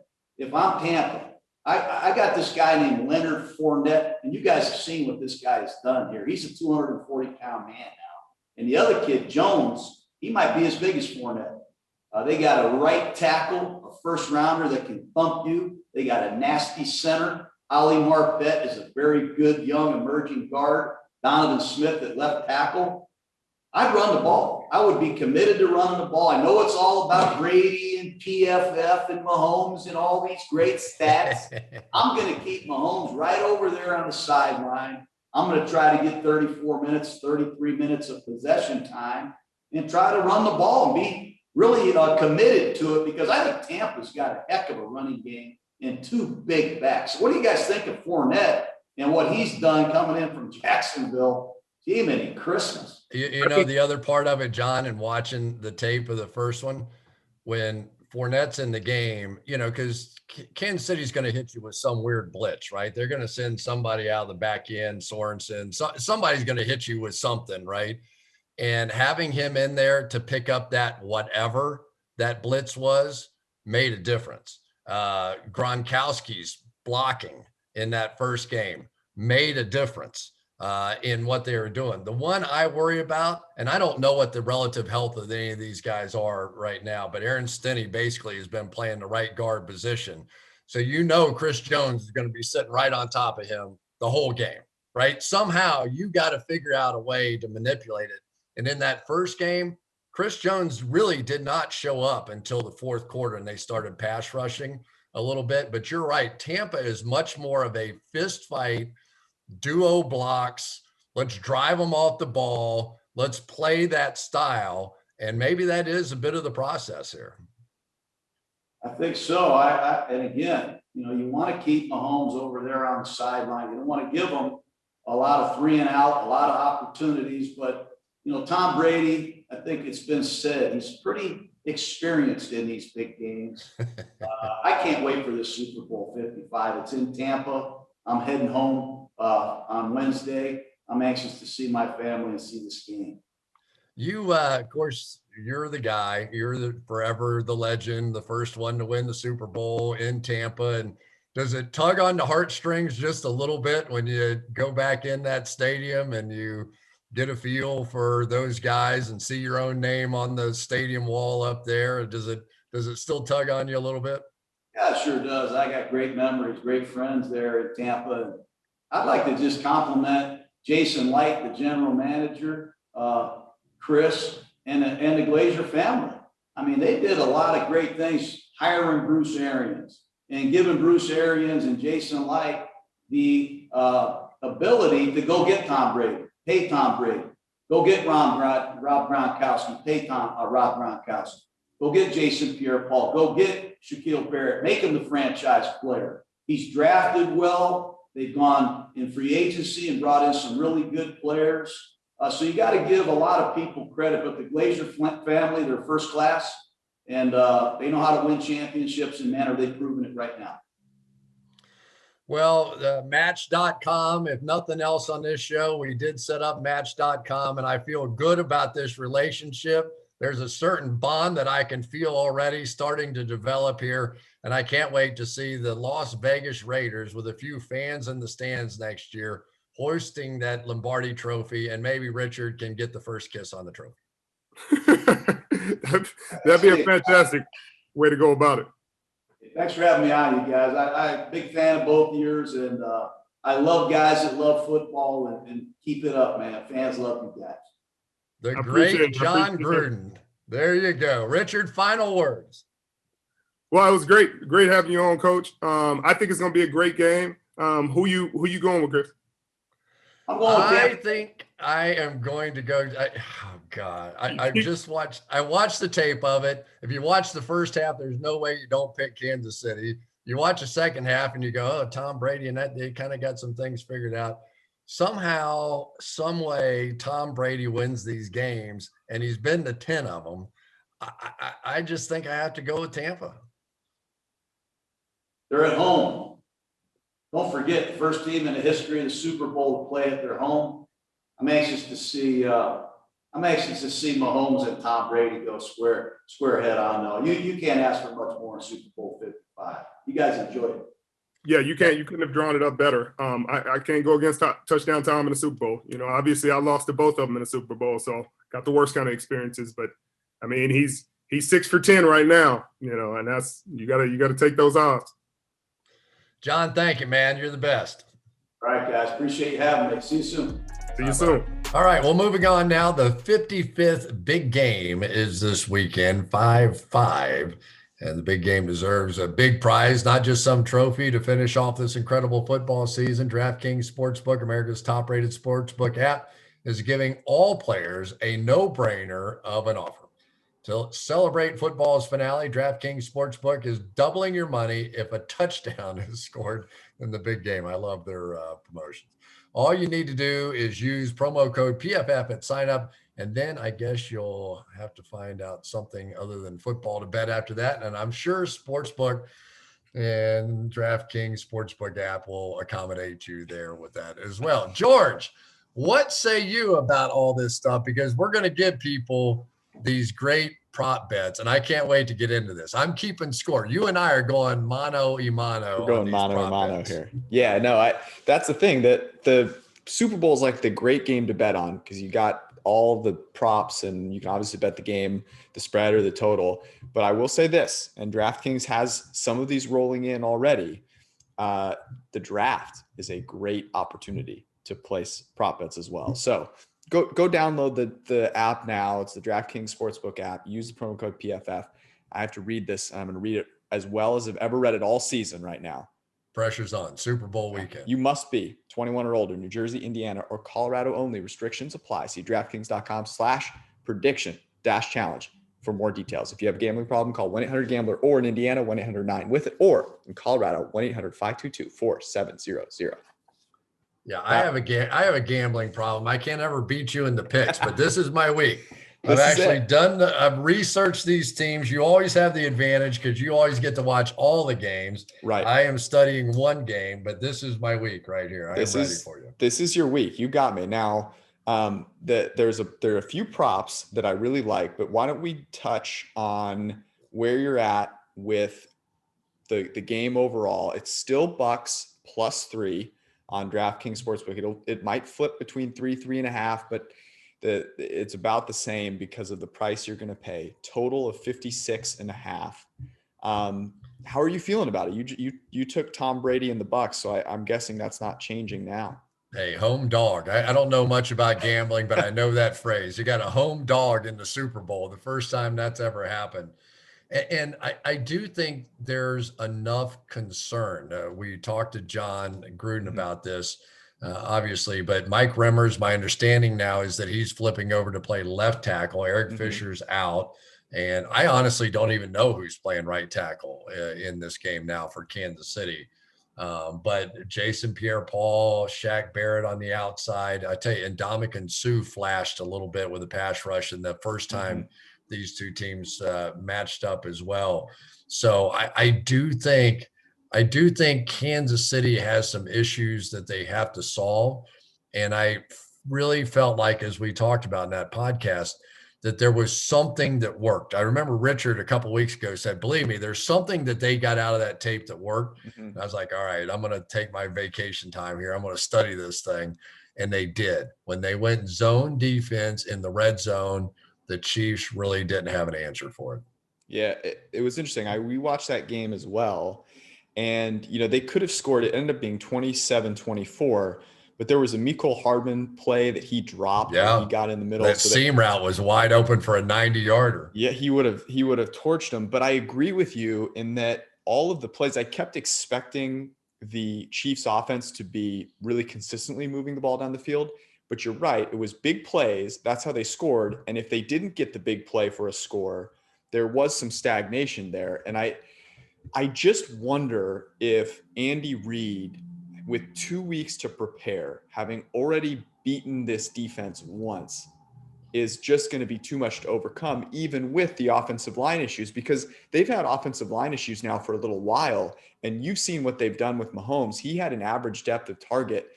I got this guy named Leonard Fournette, and you guys have seen what this guy has done here. He's a 240-pound man now. And the other kid, Jones, he might be as big as Fournette. They got a right tackle, a first rounder that can thump you. They got a nasty center. Ali Marpet is a very good young emerging guard. Donovan Smith at left tackle. I'd run the ball. I would be committed to running the ball. I know it's all about Brady and PFF and Mahomes and all these great stats. I'm going to keep Mahomes right over there on the sideline. I'm going to try to get 34 minutes, 33 minutes of possession time and try to run the ball and be really committed to it, because I think Tampa's got a heck of a running game and two big backs. What do you guys think of Fournette and what he's done coming in from Jacksonville? Gee, many Christmas. The other part of it, John, and watching the tape of the first one, when Fournette's in the game, because Kansas City's going to hit you with some weird blitz, right? They're going to send somebody out of the back end, Sorensen. Somebody's going to hit you with something, right? And having him in there to pick up that whatever that blitz was made a difference. Gronkowski's blocking in that first game made a difference in what they were doing. The one I worry about, and I don't know what the relative health of any of these guys are right now, but Aaron Stinney basically has been playing the right guard position. So Chris Jones is going to be sitting right on top of him the whole game, right? Somehow you got to figure out a way to manipulate it. And in that first game, Chris Jones really did not show up until the fourth quarter, and they started pass rushing a little bit. But you're right. Tampa is much more of a fist fight, duo blocks. Let's drive them off the ball. Let's play that style. And maybe that is a bit of the process here. I think so. And again, you want to keep Mahomes over there on the sideline. You don't want to give him a lot of 3 and out, a lot of opportunities, but Tom Brady, I think it's been said, he's pretty experienced in these big games. I can't wait for this Super Bowl 55. It's in Tampa. I'm heading home on Wednesday. I'm anxious to see my family and see this game. You, of course, you're the guy. You're forever the legend, the first one to win the Super Bowl in Tampa. And does it tug on the heartstrings just a little bit when you go back in that stadium and you get a feel for those guys and see your own name on the stadium wall up there? Does it still tug on you a little bit? Yeah, it sure does. I got great memories, great friends there in Tampa. I'd like to just compliment Jason Light, the general manager, Cris, and the Glazer family. I mean, they did a lot of great things hiring Bruce Arians and giving Bruce Arians and Jason Light the ability to go get Tom Brady. Pay Tom Brady. Go get Rob Gronkowski. Pay Rob Gronkowski. Go get Jason Pierre-Paul. Go get Shaquille Barrett. Make him the franchise player. He's drafted well. They've gone in free agency and brought in some really good players. So you got to give a lot of people credit, but the Glazer family, they're first class, and they know how to win championships, and man, are they proving it right now. Well, Match.com, if nothing else on this show, we did set up Match.com, and I feel good about this relationship. There's a certain bond that I can feel already starting to develop here, and I can't wait to see the Las Vegas Raiders with a few fans in the stands next year hoisting that Lombardi trophy, and maybe Richard can get the first kiss on the trophy. That'd be a fantastic way to go about it. Thanks for having me on, you guys. I'm a big fan of both of yours, and I love guys that love football, and keep it up, man. Fans love you guys. The great Jon Gruden. There you go. Richard, final words. Well, it was great. Great having you on, Coach. I think it's going to be a great game. Who you going with, Chris? I'm going with I Tampa. think I am going to go. I watched the tape of it. If you watch the first half, there's no way you don't pick Kansas City. You watch the second half and you go, oh, Tom Brady and that they kind of got some things figured out. Somehow, some way, Tom Brady wins these games, and he's been to 10 of them. I just think I have to go with Tampa. They're at home. Don't forget, the first team in the history of the Super Bowl to play at their home. I'm anxious to see Mahomes and Tom Brady go square head on. No, you can't ask for much more in Super Bowl 55. You guys enjoy it. Yeah, you couldn't have drawn it up better. I can't go against touchdown Tom in the Super Bowl. Obviously I lost to both of them in the Super Bowl, so got the worst kind of experiences. But I mean, he's 6 for 10 right now. And that's you gotta take those odds. John, thank you, man. You're the best. All right, guys. Appreciate you having me. See you soon. See you soon. All right. Well, moving on now. The 55th big game is this weekend, 5-5. And the big game deserves a big prize, not just some trophy to finish off this incredible football season. DraftKings Sportsbook, America's top-rated sportsbook app, is giving all players a no-brainer of an offer. To celebrate football's finale, DraftKings Sportsbook is doubling your money if a touchdown is scored in the big game. I love their promotions. All you need to do is use promo code PFF at sign up, and then I guess you'll have to find out something other than football to bet after that. And I'm sure Sportsbook and DraftKings Sportsbook app will accommodate you there with that as well. George, what say you about all this stuff? Because we're going to give people these great prop bets, and I can't wait to get into this. I'm keeping score. You and I are going mano y mano. We're going mano y mano here. Yeah, no, that's the thing, that the Super Bowl is like the great game to bet on because you got all the props and you can obviously bet the game, the spread or the total. But I will say this, and DraftKings has some of these rolling in already. The draft is a great opportunity to place prop bets as well. So go download the app now. It's the DraftKings Sportsbook app. Use the promo code PFF. I have to read this. I'm going to read it as well as I've ever read it all season right now. Pressure's on. Super Bowl weekend. You must be 21 or older, New Jersey, Indiana, or Colorado only. Restrictions apply. See DraftKings.com/prediction-challenge for more details. If you have a gambling problem, call 1-800-GAMBLER, or in Indiana, 1-800-9-WITH-IT, or in Colorado, 1-800-522-4700. Yeah, I have a gambling problem. I can't ever beat you in the picks, but this is my week. I've researched these teams. You always have the advantage because you always get to watch all the games. Right. I am studying one game, but this is my week right here. I am ready for you. This is your week. You got me. Now, there are a few props that I really like, but why don't we touch on where you're at with the game overall? It's still Bucks +3 on DraftKings Sportsbook. It might flip between 3.5, but it's about the same because of the price you're going to pay. Total of 56.5. How are you feeling about it? You took Tom Brady and the Bucks, so I'm guessing that's not changing now. Hey, home dog. I don't know much about gambling, but I know that phrase. You got a home dog in the Super Bowl, the first time that's ever happened. And I do think there's enough concern. We talked to Jon Gruden about this, obviously, but Mike Remmers, my understanding now is that he's flipping over to play left tackle. Eric Fisher's out. And I honestly don't even know who's playing right tackle in this game now for Kansas City. But Jason Pierre-Paul, Shaq Barrett on the outside. I tell you, and Ndamukong Suh flashed a little bit with a pass rush in the first time these two teams matched up as well. So I do think Kansas City has some issues that they have to solve. And I really felt like, as we talked about in that podcast, that there was something that worked. I remember Richard a couple of weeks ago said, believe me, there's something that they got out of that tape that worked. And I was like, all right, I'm going to take my vacation time here. I'm going to study this thing. And they did. When they went zone defense in the red zone, the Chiefs really didn't have an answer for it. Yeah, it was interesting. I rewatched that game as well. And, they could have scored. It ended up being 27-24. But there was a Mecole Hardman play that he dropped. Yeah, he got in the middle. That seam route was wide open for a 90-yarder. Yeah, he would have torched him. But I agree with you in that all of the plays, I kept expecting the Chiefs offense to be really consistently moving the ball down the field. But you're right. It was big plays. That's how they scored. And if they didn't get the big play for a score, there was some stagnation there. And I just wonder if Andy Reid, with 2 weeks to prepare, having already beaten this defense once, is just going to be too much to overcome, even with the offensive line issues, because they've had offensive line issues now for a little while. And you've seen what they've done with Mahomes. He had an average depth of target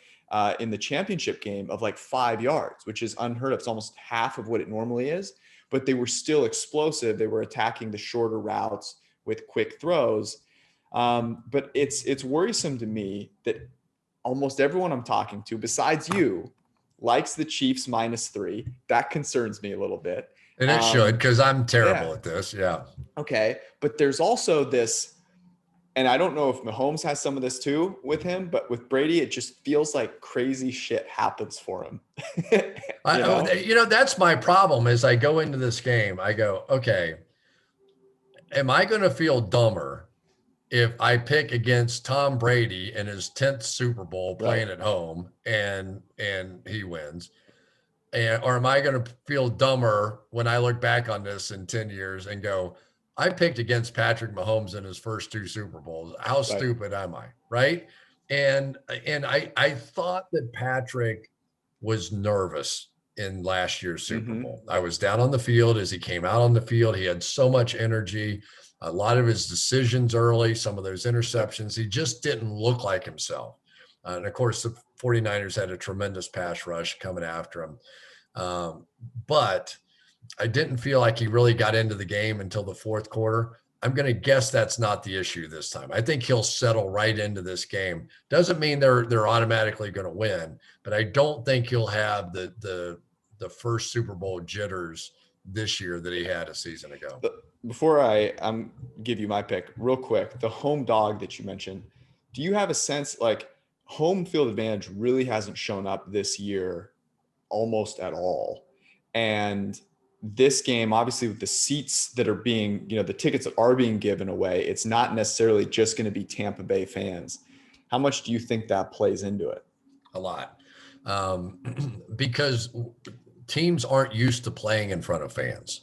in the championship game of like 5 yards, which is unheard of. It's almost half of what it normally is, but they were still explosive. They were attacking the shorter routes with quick throws. But it's worrisome to me that almost everyone I'm talking to, besides you, likes the Chiefs -3. That concerns me a little bit. And it should, because I'm terrible yeah. at this. Yeah. Okay. But there's also this, and I don't know if Mahomes has some of this too with him, but with Brady, it just feels like crazy shit happens for him. That's my problem is I go into this game, I go, okay, am I going to feel dumber if I pick against Tom Brady in his 10th Super Bowl playing at home and he wins? Or am I going to feel dumber when I look back on this in 10 years and go, I picked against Patrick Mahomes in his first 2 Super Bowls. How stupid am I? Right. And I thought that Patrick was nervous in last year's Super Bowl. I was down on the field as he came out on the field. He had so much energy. A lot of his decisions early, some of those interceptions, he just didn't look like himself. And of course, the 49ers had a tremendous pass rush coming after him. But I didn't feel like he really got into the game until the fourth quarter. I'm going to guess that's not the issue this time. I think he'll settle right into this game. Doesn't mean they're automatically going to win, but I don't think he'll have the first Super Bowl jitters this year that he had a season ago. Before I give you my pick real quick, the home dog that you mentioned, do you have a sense, like, home field advantage really hasn't shown up this year almost at all? And this game, obviously, with the seats that are being, the tickets that are being given away, it's not necessarily just going to be Tampa Bay fans. How much do you think that plays into it? A lot. Because teams aren't used to playing in front of fans.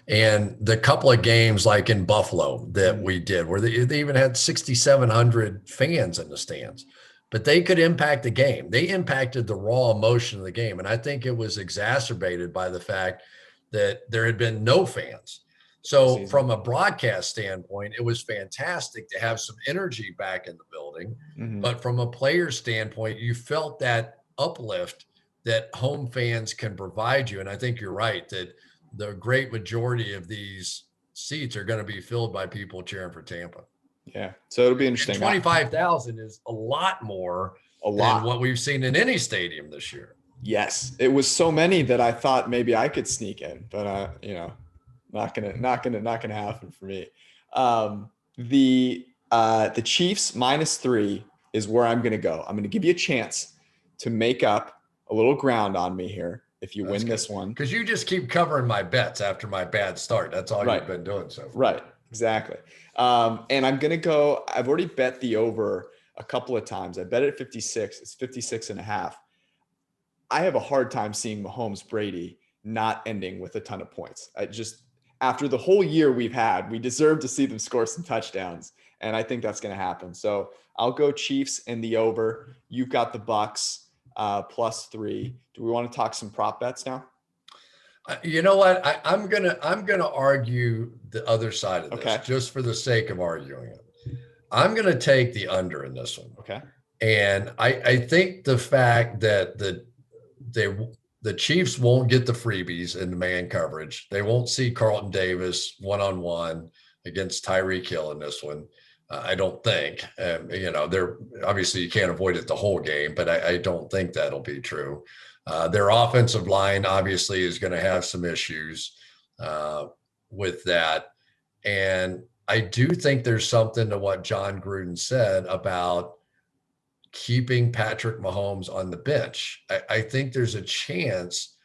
And the couple of games like in Buffalo that we did, where they even had 6,700 fans in the stands, but they could impact the game. They impacted the raw emotion of the game. And I think it was exacerbated by the fact that there had been no fans. So from a broadcast standpoint, it was fantastic to have some energy back in the building. But from a player standpoint, you felt that uplift that home fans can provide you. And I think you're right that the great majority of these seats are going to be filled by people cheering for Tampa. Yeah. So it'll be interesting. 25,000 is a lot more than what we've seen in any stadium this year. Yes. It was so many that I thought maybe I could sneak in, but not gonna happen for me. The Chiefs -3 is where I'm gonna go. I'm gonna give you a chance to make up a little ground on me here if you win this one. Because you just keep covering my bets after my bad start. That's all you've been doing so far. Right. Exactly. And I'm gonna go. I've already bet the over a couple of times. I bet it at 56. It's 56.5. I have a hard time seeing Mahomes Brady not ending with a ton of points. After the whole year we've had, we deserve to see them score some touchdowns. And I think that's going to happen. So I'll go Chiefs in the over. You've got the Bucks +3. Do we want to talk some prop bets now? You know what? I'm gonna argue the other side of this, just for the sake of arguing it. I'm gonna take the under in this one. Okay. And I think the fact that the Chiefs won't get the freebies in the man coverage. They won't see Carlton Davis one-on-one against Tyreek Hill in this one. I don't think. They're obviously, you can't avoid it the whole game, but I don't think that'll be true. Their offensive line obviously is going to have some issues with that. And I do think there's something to what Jon Gruden said about keeping Patrick Mahomes on the bench. I think there's a chance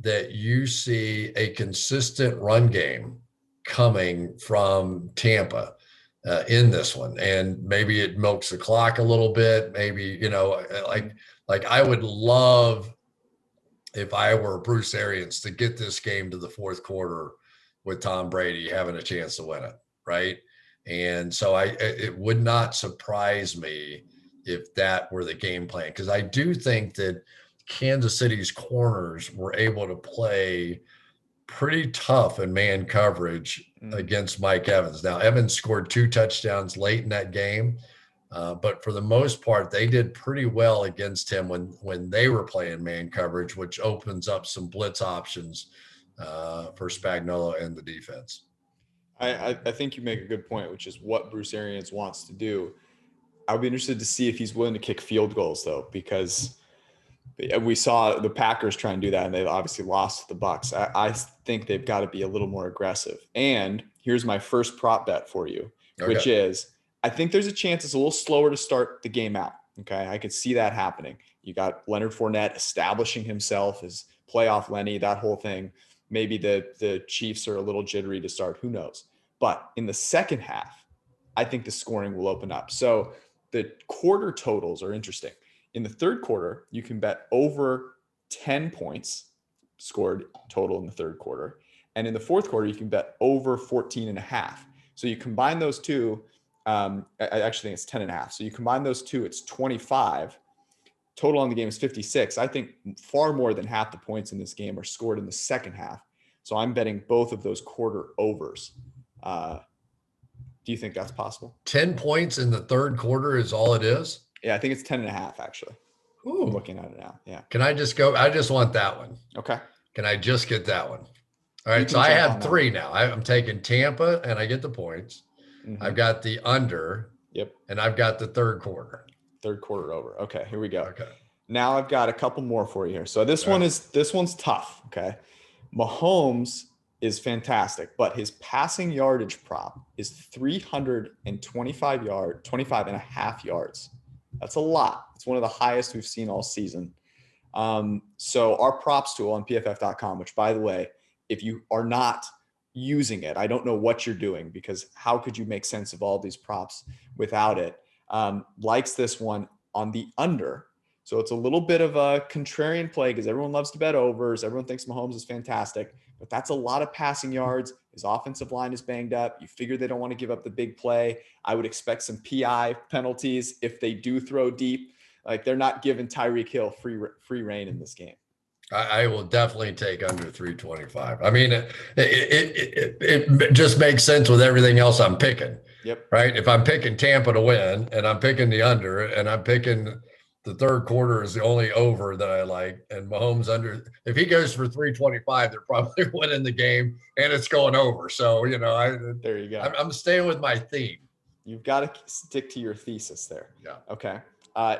that you see a consistent run game coming from Tampa. in this one, and maybe it milks the clock a little bit. Maybe, like I would love, if I were Bruce Arians, to get this game to the fourth quarter with Tom Brady having a chance to win it, right? And so it would not surprise me if that were the game plan, because I do think that Kansas City's corners were able to play pretty tough in man coverage against Mike Evans. Now, Evans scored 2 touchdowns late in that game, but for the most part, they did pretty well against him when they were playing man coverage, which opens up some blitz options for Spagnuolo and the defense. I think you make a good point, which is what Bruce Arians wants to do. I would be interested to see if he's willing to kick field goals, though, because we saw the Packers try and do that, and they've obviously lost to the Bucs. I think they've got to be a little more aggressive. And here's my first prop bet for you, which is I think there's a chance it's a little slower to start the game out. Okay, I could see that happening. You got Leonard Fournette establishing himself as playoff Lenny, that whole thing. Maybe the Chiefs are a little jittery to start. Who knows? But in the second half, I think the scoring will open up. So the quarter totals are interesting. In the third quarter, you can bet over 10 points scored total in the third quarter. And in the fourth quarter, you can bet over 14.5. So you combine those two. I actually think it's 10.5. So you combine those two, it's 25. Total on the game is 56. I think far more than half the points in this game are scored in the second half. So I'm betting both of those quarter overs. Do you think that's possible? 10 points in the third quarter is all it is? Yeah, I think it's 10.5 actually. Ooh. I'm looking at it now. Yeah. Can I just go? I just want that one. Okay. Can I just get that one? All right. So I have 3 now. I'm taking Tampa and I get the points. Mm-hmm. I've got the under. Yep. And I've got the third quarter. Third quarter over. Okay. Here we go. Okay. Now I've got a couple more for you here. So this one's tough. Okay. Mahomes is fantastic, but his passing yardage prop is 325 and a half yards. That's a lot. It's one of the highest we've seen all season. So our props tool on pff.com, which by the way, if you are not using it, I don't know what you're doing, because how could you make sense of all these props without it? Likes this one on the under. So it's a little bit of a contrarian play because everyone loves to bet overs. Everyone thinks Mahomes is fantastic, but that's a lot of passing yards. His offensive line is banged up. You figure they don't want to give up the big play. I would expect some PI penalties if they do throw deep. Like, they're not giving Tyreek Hill free reign in this game. I will definitely take under 325. I mean, it just makes sense with everything else I'm picking. Yep. Right. If I'm picking Tampa to win and I'm picking the under and I'm picking the third quarter is the only over that I like, and Mahomes under, if he goes for 325, they're probably winning the game and it's going over. So, there you go. I'm staying with my theme. You've got to stick to your thesis there. Yeah. Okay.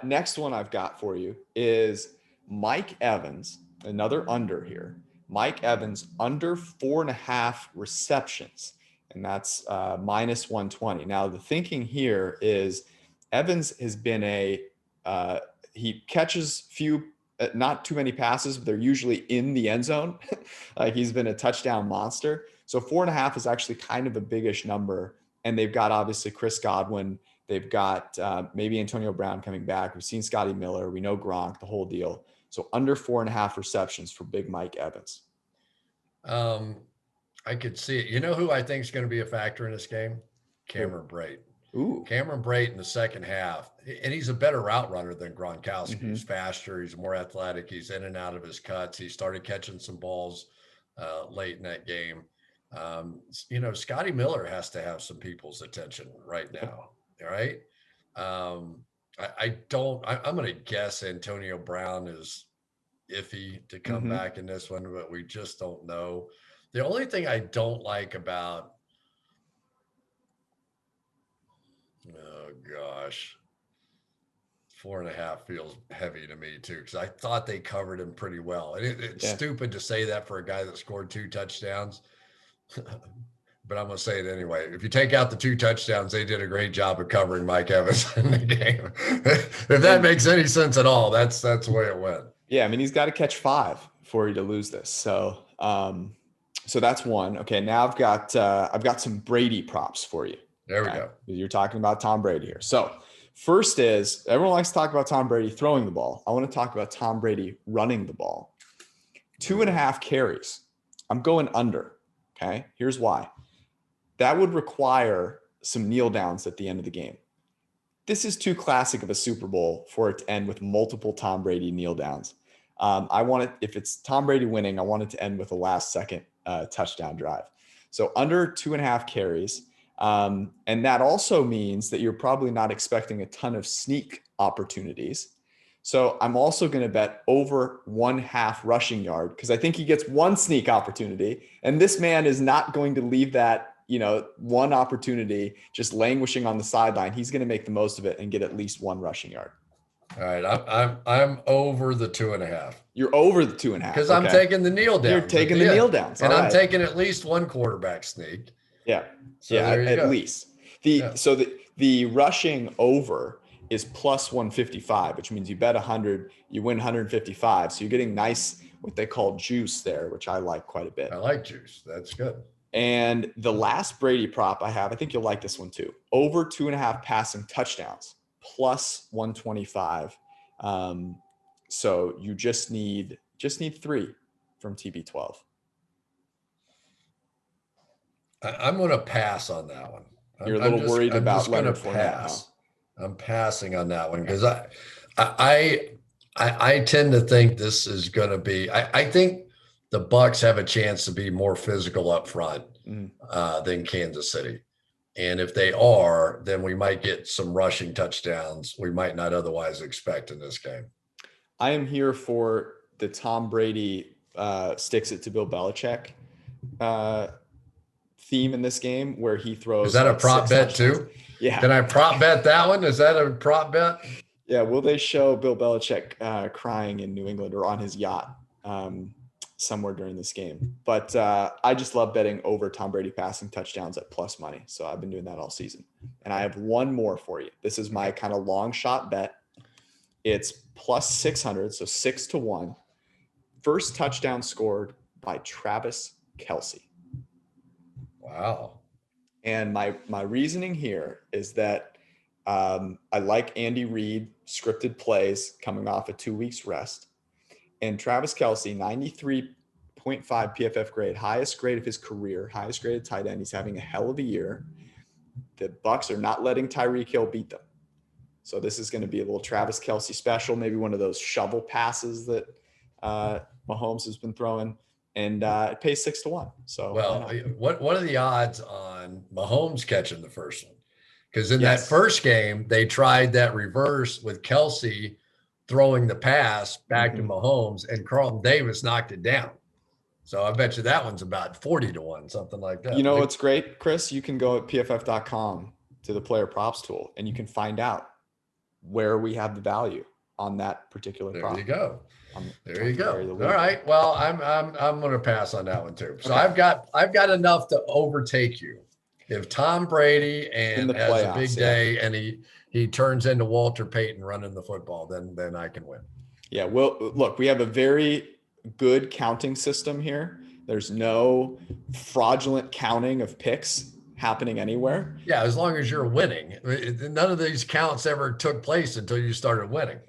Next one I've got for you is Mike Evans, another under here. Mike Evans under 4.5 receptions, and that's minus 120. Now, the thinking here is Evans has been he catches not too many passes, but they're usually in the end zone. Like, he's been a touchdown monster. So 4.5 is actually kind of a biggish number. And they've got obviously Chris Godwin. They've got maybe Antonio Brown coming back. We've seen Scotty Miller. We know Gronk, the whole deal. So under 4.5 receptions for big Mike Evans. I could see it. You know who I think is going to be a factor in this game? Cameron Brate. Ooh. Cameron Brate in the second half, and he's a better route runner than Gronkowski. Mm-hmm. He's faster. He's more athletic. He's in and out of his cuts. He started catching some balls late in that game. Scotty Miller has to have some people's attention right now. All right. I'm going to guess Antonio Brown is iffy to come back in this one, but we just don't know. The only thing I don't like about, oh gosh, 4.5 feels heavy to me too, because I thought they covered him pretty well. And it's stupid to say that for a guy that scored 2 touchdowns, but I'm going to say it anyway. If you take out the 2 touchdowns, they did a great job of covering Mike Evans in the game. If that makes any sense at all, that's the way it went. Yeah, I mean, he's got to catch 5 for you to lose this. So that's one. Okay, now I've got some Brady props for you. There we go. You're talking about Tom Brady here. So first is, everyone likes to talk about Tom Brady throwing the ball. I want to talk about Tom Brady running the ball. 2.5 carries. I'm going under. Okay. Here's why. That would require some kneel downs at the end of the game. This is too classic of a Super Bowl for it to end with multiple Tom Brady kneel downs. I want it, if it's Tom Brady winning, I want it to end with a last second touchdown drive. So under 2.5 carries. And that also means that you're probably not expecting a ton of sneak opportunities. So I'm also going to bet over 1/2 rushing yard, because I think he gets one sneak opportunity, and this man is not going to leave that, one opportunity just languishing on the sideline. He's going to make the most of it and get at least 1 rushing yard. All right, I'm over the 2.5. You're over the 2.5 because I'm taking the kneel downs. You're taking the kneel downs, and I'm taking at least 1 quarterback sneak. Yeah, so at least. So the rushing over is plus 155, which means you bet 100, you win 155. So you're getting nice, what they call juice there, which I like quite a bit. I like juice. That's good. And the last Brady prop I have, I think you'll like this one too. Over 2.5 passing touchdowns, plus 125. So you just need 3 from TB12. I'm going to pass on that one. You're a little worried about Leonard Fournette. I'm passing on that one because I tend to think this is going to be. I think the Bucs have a chance to be more physical up front than Kansas City, and if they are, then we might get some rushing touchdowns we might not otherwise expect in this game. I am here for the Tom Brady sticks it to Bill Belichick theme in this game, where he throws. Is that a prop bet too? Yeah. Can I prop bet that one? Is that a prop bet? Yeah. Will they show Bill Belichick crying in New England or on his yacht somewhere during this game? But I just love betting over Tom Brady passing touchdowns at plus money. So I've been doing that all season. And I have one more for you. This is my kind of long shot bet. It's plus 600, so 6-1. First touchdown scored by Travis Kelce. Wow. And my reasoning here is that I like Andy Reid scripted plays coming off a 2 weeks rest. And Travis Kelce, 93.5 PFF grade, highest grade of his career, highest graded tight end. He's having a hell of a year. The Bucs are not letting Tyreek Hill beat them. So this is going to be a little Travis Kelce special, maybe one of those shovel passes that Mahomes has been throwing. And it pays 6-1. So what are the odds on Mahomes catching the first one? Because in that first game, they tried that reverse with Kelce throwing the pass back to Mahomes, and Carlton Davis knocked it down. So I bet you that one's about 40-1, something like that. You know what's great, Chris? You can go at pff.com to the player props tool, and you can find out where we have the value on that particular prop. There you go. There you go. All right. Well, I'm going to pass on that one too. So I've got enough to overtake you. If Tom Brady and has a big day and he turns into Walter Payton running the football, then I can win. Yeah. Well, look, we have a very good counting system here. There's no fraudulent counting of picks happening anywhere. Yeah, as long as you're winning. None of these counts ever took place until you started winning.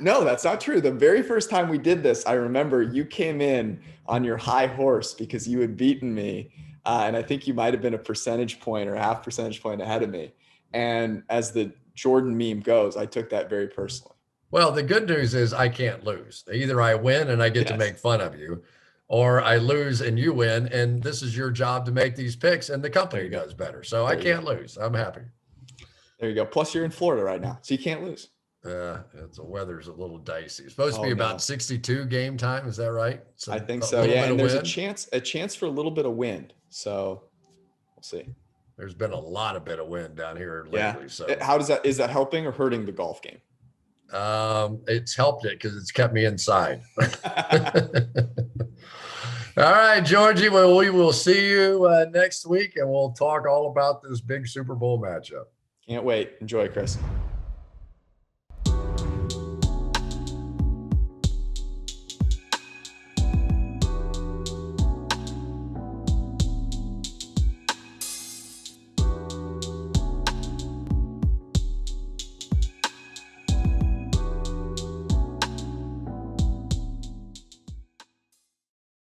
No, that's not true. The very first time we did this, I remember you came in on your high horse because you had beaten me. And I think you might have been a percentage point or a half percentage point ahead of me. And as the Jordan meme goes, I took that very personally. Well, the good news is I can't lose. Either I win and I get to make fun of you, or I lose and you win. And this is your job to make these picks and the company does better. So I can't lose. I'm happy. There you go. Plus you're in Florida right now, so you can't lose. The weather's a little dicey. It's supposed to be about 62 game time. Is that right? So I think so. Yeah. And there's a chance for a little bit of wind. So we'll see. There's been a lot of bit of wind down here lately. Yeah. So how is that helping or hurting the golf game? It's helped it because it's kept me inside. All right, Georgie. Well, we will see you next week and we'll talk all about this big Super Bowl matchup. Can't wait. Enjoy, Chris.